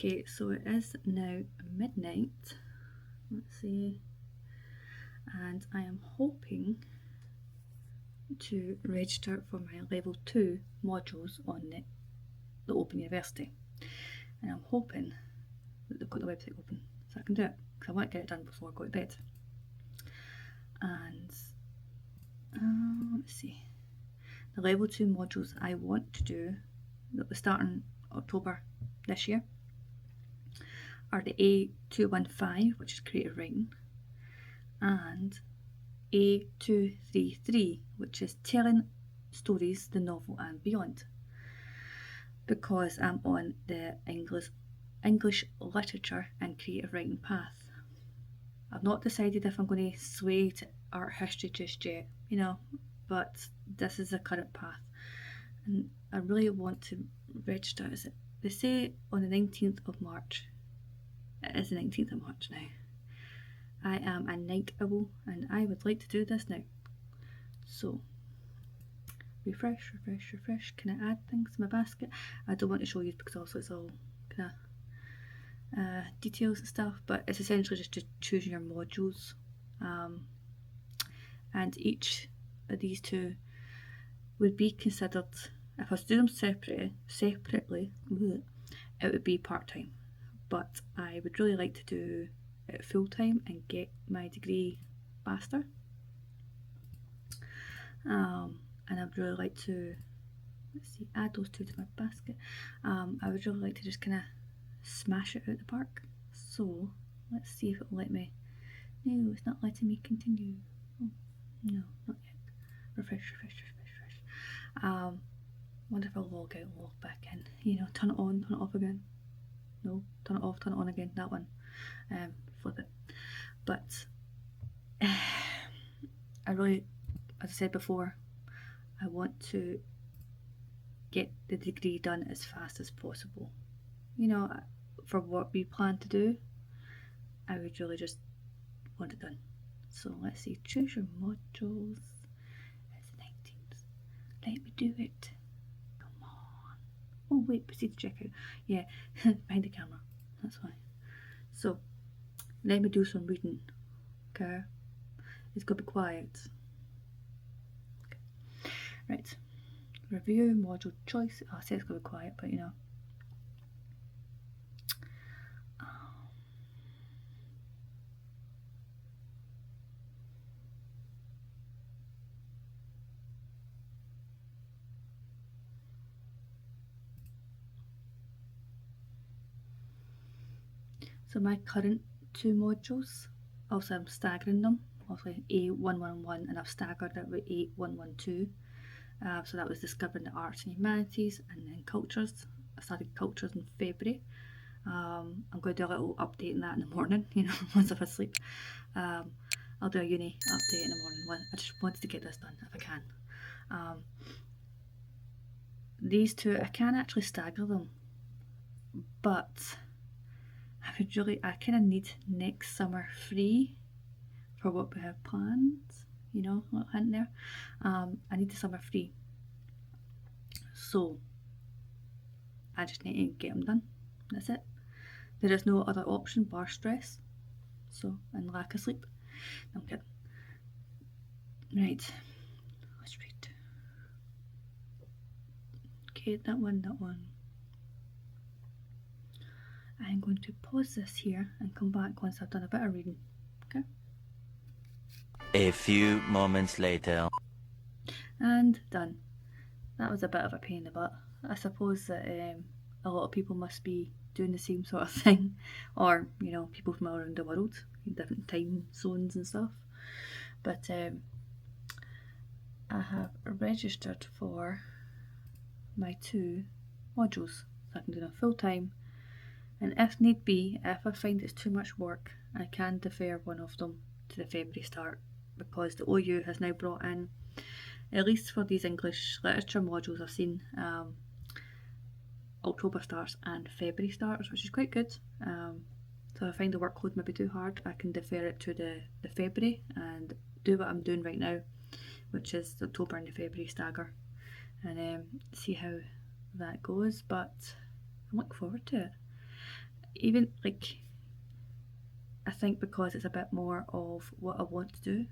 Okay, so it is now midnight. Let's see. And I am hoping to register for my level 2 modules on the Open University. And I'm hoping that they've got the website open so I can do it, because I want to get it done before I go to bed. And let's see. The level 2 modules I want to do that will start in October this year are the A215, which is creative writing, and A233, which is telling stories, the novel and beyond, because I'm on the English literature and creative writing path. I've not decided if I'm going to sway to art history just yet, but this is the current path, and I really want to register. They say on the 19th of March. It is the 19th of March now. I am a night owl and I would like to do this now. So, refresh. Can I add things to my basket? I don't want to show you because also it's all kind of details and stuff, but it's essentially just to choose your modules. And each of these two would be considered, if I was to do them separately, it would be part-time. But I would really like to do it full-time and get my degree faster. And I'd really like to, add those two to my basket. I would really like to just kind of smash it out the park. So let's see if it'll let me. No, it's not letting me continue. Oh, no, not yet. Refresh. Wonder if I'll log out and log back in. Turn it on, turn it off again. No, turn it off, turn it on again. That one. Flip it. But I really, as I said before, I want to get the degree done as fast as possible. For what we plan to do, I would really just want it done. So let's see, choose your modules. It's the 19th. Let me do it. Come on. Oh wait, proceed to checkout. Yeah, behind the camera. That's why. So let me do some reading. Okay. It's got to be quiet. Okay. Right. Review module choice. I say it's got to be quiet, but So my current 2 modules, also I'm staggering them, also A111, and I've staggered it with A112. So that was discovering the arts and humanities, and then cultures. I started cultures in February. I'm going to do a little update on that in the morning, once I'm asleep. I'll do a uni update in the morning. I just wanted to get this done if I can. These two, I can actually stagger them, but I kind of need next summer free for what we have planned, a little hint there. I need the summer free, so I just need to get them done. That's it. There is no other option bar stress, and lack of sleep. No, I'm kidding. Right, let's read. Okay, that one. I'm going to pause this here and come back once I've done a bit of reading. Okay. A few moments later. And done. That was a bit of a pain in the butt. I suppose that a lot of people must be doing the same sort of thing, or people from around the world in different time zones and stuff. But I have registered for my 2 modules, so I can do them full time. And if need be, if I find it's too much work, I can defer one of them to the February start, because the OU has now brought in, at least for these English literature modules I've seen, October starts and February starts, which is quite good. So if I find the workload maybe too hard, I can defer it to the February and do what I'm doing right now, which is the October and the February stagger, and see how that goes. But I'm looking forward to it. even like, I think because it's a bit more of what I want to do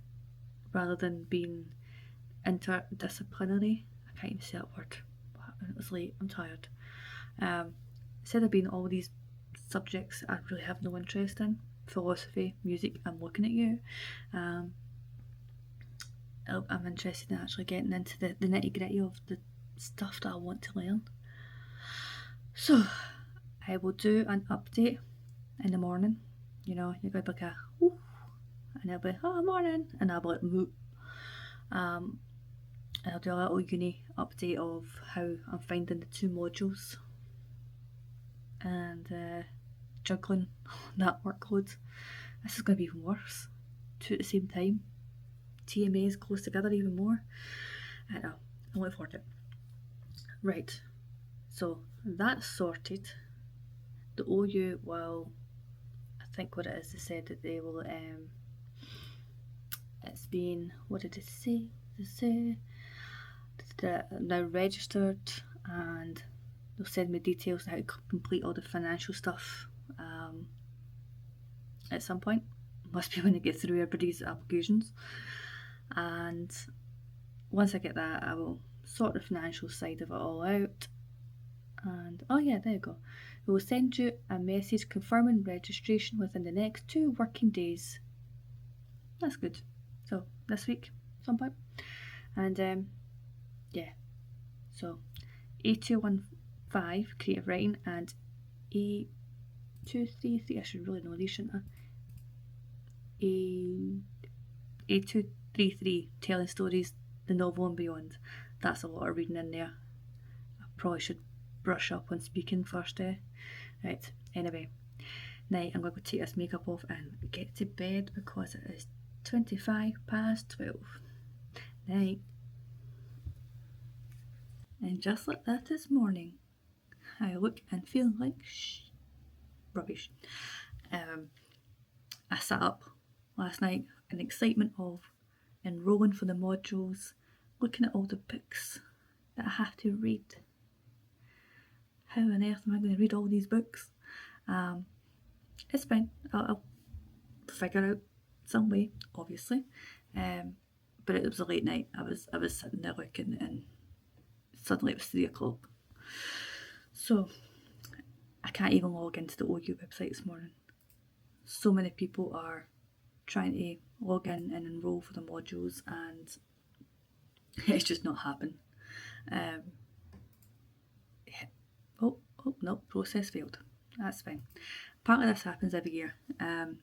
rather than being interdisciplinary. I can't even say that word. It's late, I'm tired. Instead of being all these subjects I really have no interest in, philosophy, music, I'm looking at you. I'm interested in actually getting into the nitty gritty of the stuff that I want to learn. So I will do an update in the morning. You know, you're going to be like a, ooh, and I'll be, oh, morning, and I'll be like, moot. And I'll do a little uni update of how I'm finding the 2 modules and juggling that workload. This is going to be even worse. 2 at the same time. TMAs close together even more. I know. I'm looking forward to it. Right. So that's sorted. The OU will, I think what it is, they said that they will, it's been, what did it say? They're now registered and they'll send me details on how to complete all the financial stuff at some point. Must be when they get through everybody's applications. And once I get that, I will sort the financial side of it all out. And oh yeah, there you go. We will send you a message confirming registration within the next 2 working days. That's good. So this week, some point. And yeah. So A215 creative writing and A233. I should really know these, shouldn't I? A233 telling stories, the novel and beyond. That's a lot of reading in there. I probably should brush up on speaking first. Right, anyway, night, I'm going to go take this makeup off and get to bed because it is 25 past 12. Night. And just like that this morning, I look and feel like rubbish. I sat up last night in excitement of enrolling for the modules, looking at all the books that I have to read. How on earth am I going to read all these books? It's fine. I'll figure out some way, obviously. But it was a late night. I was sitting there looking, and suddenly it was 3 o'clock. So I can't even log into the OU website this morning. So many people are trying to log in and enrol for the modules, and it's just not happening. Oh no, process failed. That's fine. Apparently this happens every year. The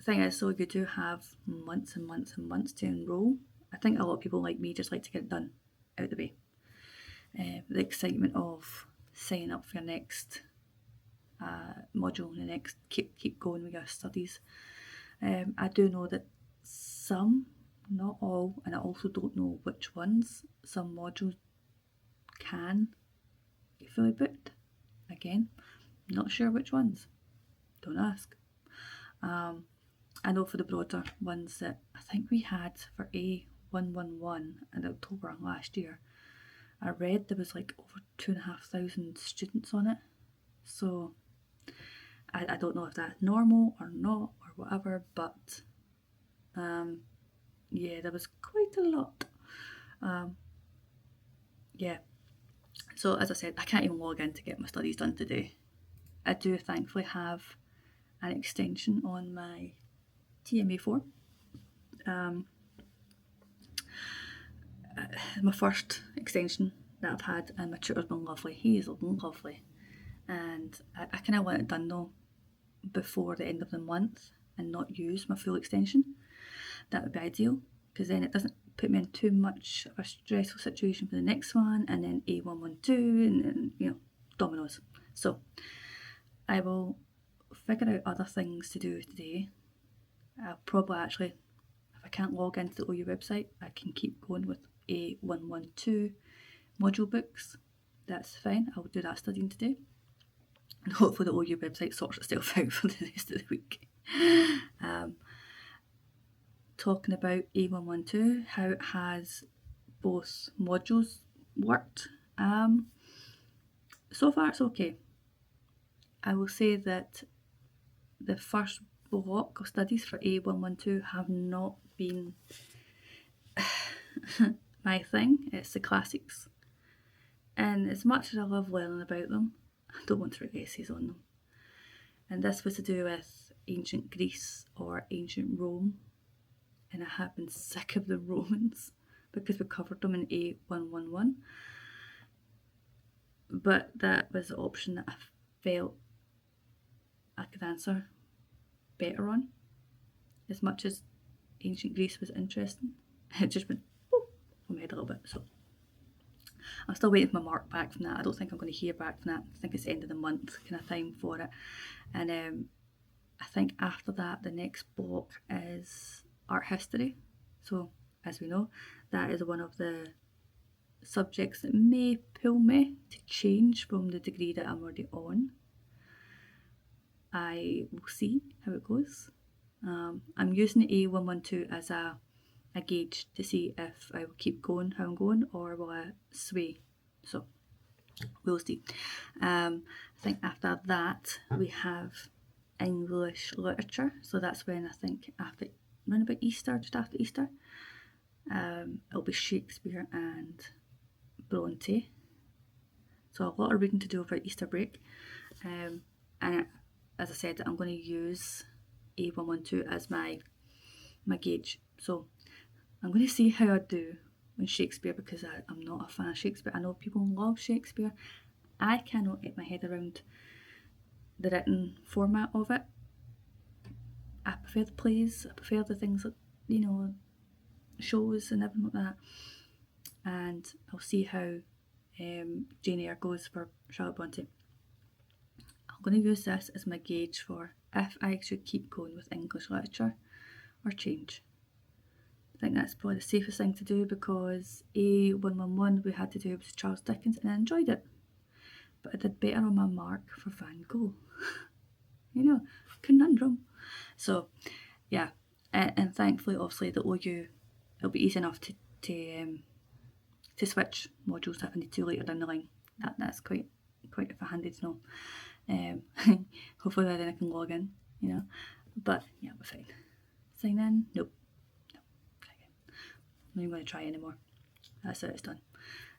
thing is, so you do have months and months and months to enrol. I think a lot of people like me just like to get it done, out of the way. The excitement of signing up for your next module, the next keep going with your studies. I do know that some, not all, and I also don't know which ones, some modules can be fully booked. Again, not sure which ones. Don't ask. I know for the broader ones that I think we had for A111 in October last year, I read there was like over 2,500 students on it. So I don't know if that's normal or not or whatever, but yeah, there was quite a lot. Yeah. So as I said, I can't even log in to get my studies done today. I do thankfully have an extension on my TMA4. My first extension that I've had, and my tutor's been lovely. He is lovely. And I kind of want it done though before the end of the month and not use my full extension. That would be ideal, because then it doesn't put me in too much of a stressful situation for the next one, and then A112 and then, you know, dominoes. So I will figure out other things to do today. I'll probably actually, if I can't log into the OU website, I can keep going with A112 module books. That's fine. I'll do that studying today. And hopefully the OU website sorts itself out for the rest of the week. Talking about A112, how it has both modules worked. So far it's okay. I will say that the first block of studies for A112 have not been my thing. It's the classics. And as much as I love learning about them, I don't want to write essays on them. And this was to do with ancient Greece or ancient Rome. And I have been sick of the Romans because we covered them in A111. But that was the option that I felt I could answer better on. As much as ancient Greece was interesting, it just went on my head a little bit. So I'm still waiting for my mark back from that. I don't think I'm going to hear back from that. I think it's the end of the month kind of time for it. And I think after that, the next block is art history. So as we know, that is one of the subjects that may pull me to change from the degree that I'm already on. I will see how it goes. I'm using the A112 as a gauge to see if I will keep going how I'm going or will I sway. So we'll see. I think after that we have English literature. So that's when I think around about Easter, just after Easter, it'll be Shakespeare and Bronte. So a lot of reading to do over Easter break. And as I said, I'm going to use A112 as my gauge. So I'm going to see how I do on Shakespeare because I'm not a fan of Shakespeare. I know people love Shakespeare. I cannot get my head around the written format of it. I prefer the plays. I prefer the things that, shows and everything like that. And I'll see how Jane Eyre goes for Charlotte Bronte. I'm going to use this as my gauge for if I should keep going with English literature or change. I think that's probably the safest thing to do because A111 we had to do was Charles Dickens and I enjoyed it. But I did better on my mark for Van Gogh. Conundrum. So, yeah. And thankfully, obviously, the OU, it'll be easy enough to switch modules if I need to later down the line. That's quite handy to know. Hopefully by then I can log in, But yeah, we're fine. Sign in? Nope. Try again. I'm not even going to try anymore. That's it, it's done.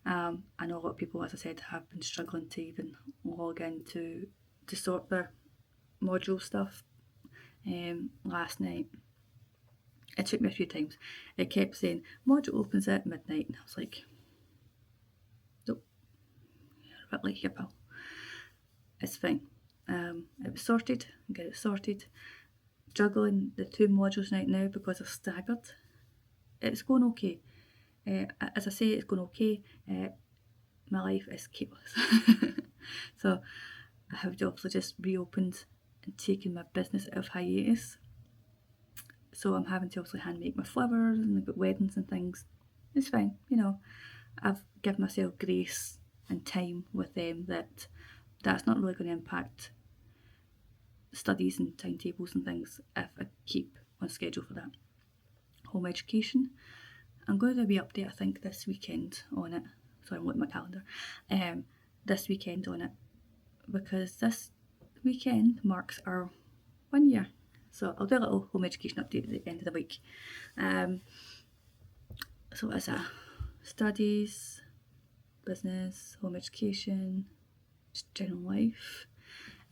I know a lot of people, as I said, have been struggling to even log in to sort their module stuff. Last night, it took me a few times. It kept saying, module opens at midnight. And I was like, nope, you're a bit late here, pal. It's fine. It was sorted. I get it sorted. Juggling the two modules right now because I've staggered. It's going okay. As I say, it's going okay. My life is chaos. So I have obviously just reopened and taken my business out of hiatus. So I'm having to obviously hand make my flowers and I've got weddings and things. It's fine, I've given myself grace and time with them that's not really going to impact studies and timetables and things if I keep on schedule for that. Home education. I'm going to do a wee update I think this weekend on it. Sorry, I'm looking at my calendar. This weekend on it because this weekend marks our 1 year. So I'll do a little home education update at the end of the week. So as a studies, business, home education, just general life.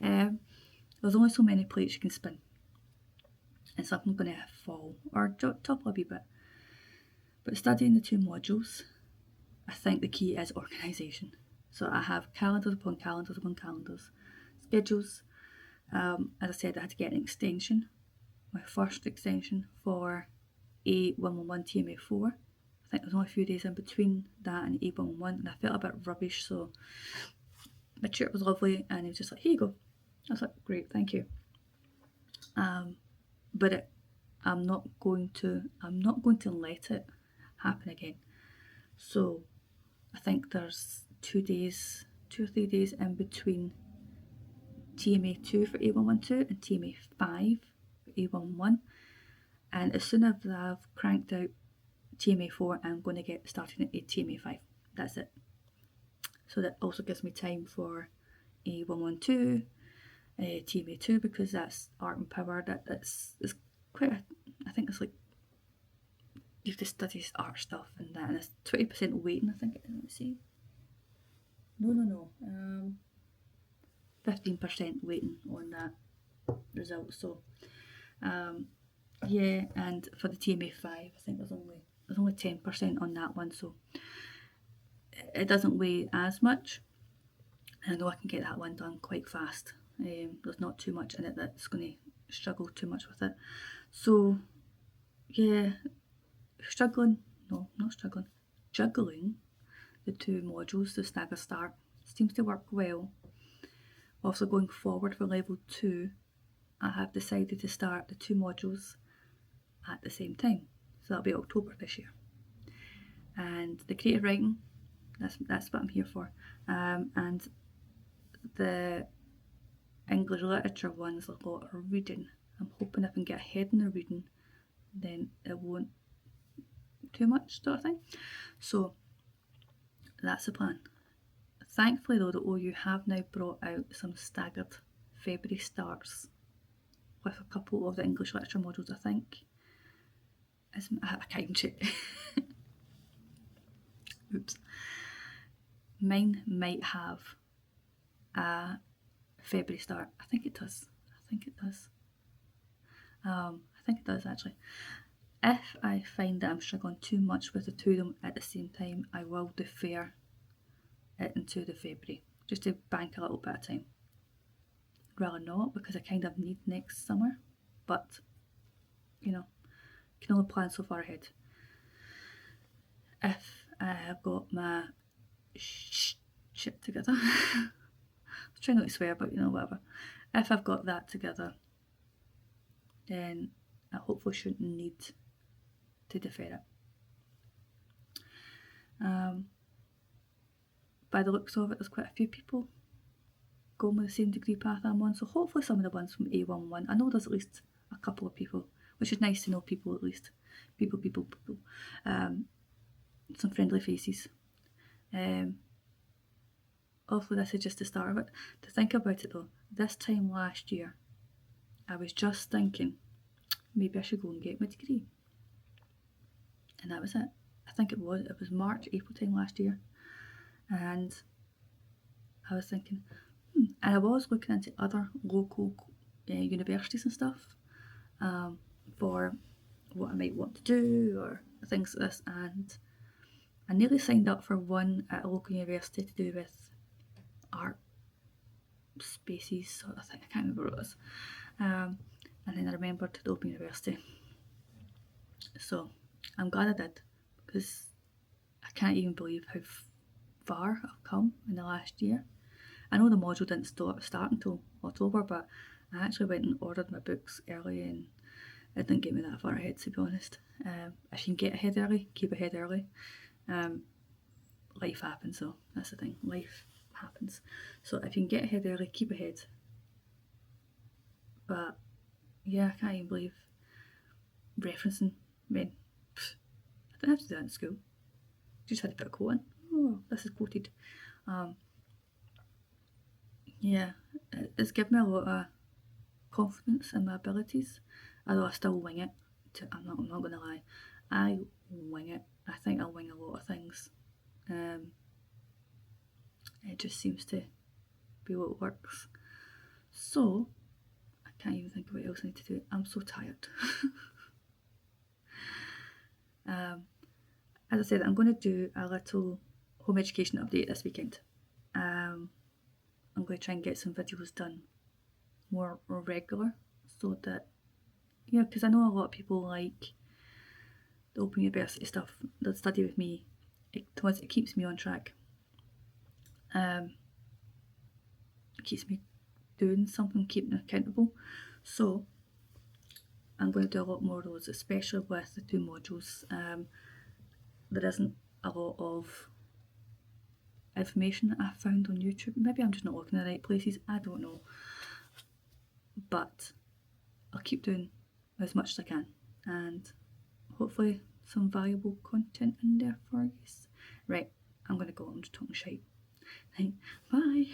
There's only so many plates you can spin. And something's going to fall or topple a wee bit. But studying the two modules, I think the key is organisation. So I have calendars upon calendars upon calendars, schedules. As I said, I had to get an extension, my first extension for A111 TMA4. I think there's only a few days in between that and A111 and I felt a bit rubbish, so my tutor was lovely and he was just like, here you go. I was like, great, thank you. But I'm not going to let it happen again. So I think there's 2 or 3 days in between TMA2 for A112 and TMA5 for A111. And as soon as I've cranked out TMA4, I'm going to get started at TMA5. That's it. So that also gives me time for A112 TMA2 because that's art and power. It's quite I think it's like you have to study art stuff and that, and it's 20% weighting, I think it is. Let me see. No. 15% weighting on that result. So yeah, and for the TMA5, I think there's only 10% on that one, so it doesn't weigh as much. And I know I can get that one done quite fast. There's not too much in it that's going to struggle too much with it. So yeah, juggling the two modules, the stagger start, seems to work well. Also going forward for level 2, I have decided to start the two modules at the same time. So that'll be October this year. And the creative writing, that's what I'm here for. And the English literature one's a lot of reading. I'm hoping if I can get ahead in the reading, then it won't too much sort of thing. So that's the plan. Thankfully though, the OU have now brought out some staggered February starts with a couple of the English literature modules, I think. I can't even check. Oops. Mine might have a February start. I think it does actually. If I find that I'm struggling too much with the two of them at the same time, I will defer it into the February, just to bank a little bit of time. Rather not, because I kind of need next summer, but you know, can only plan so far ahead. If I have got my shit together, I was trying not to swear, but whatever. If I've got that together, then I hopefully shouldn't need to defer it. By the looks of it, there's quite a few people going with the same degree path I'm on, so hopefully some of the ones from A11, I know there's at least a couple of people, which is nice to know people at least. People. Some friendly faces. Hopefully this is just the start of it. To think about it though, this time last year, I was just thinking, maybe I should go and get my degree. And that was it. I think it was March, April time last year. And I was thinking, and I was looking into other local universities and stuff for what I might want to do or things like this. And I nearly signed up for one at a local university to do with art spaces sort of thing. I can't remember what it was. And then I remembered the Open University. So I'm glad I did, because I can't even believe how far I've come in the last year. I know the module didn't start until October, but I actually went and ordered my books early and it didn't get me that far ahead, to be honest. If you can get ahead early, keep ahead early. Life happens though, that's the thing, life happens. So if you can get ahead early, keep ahead. But yeah, I can't even believe referencing men. I didn't have to do that in school. Just had to put a quote in. Oh, this is quoted. Yeah, it's given me a lot of confidence in my abilities, although I still wing it. I'm not going to lie. I wing it. I think I wing a lot of things. It just seems to be what works. So, I can't even think of what else I need to do. I'm so tired. As I said, I'm going to do a little home education update this weekend. I'm going to try and get some videos done more regular, so that, because I know a lot of people like the Open University stuff, they'll study with me. It keeps me on track. It keeps me doing something, keeping accountable. So I'm going to do a lot more of those, especially with the two modules. There isn't a lot of information that I've found on YouTube. Maybe I'm just not looking in the right places, I don't know. But I'll keep doing as much as I can, and hopefully some valuable content in there for you. Right, I'm going to go, I'm just talking shite. Bye.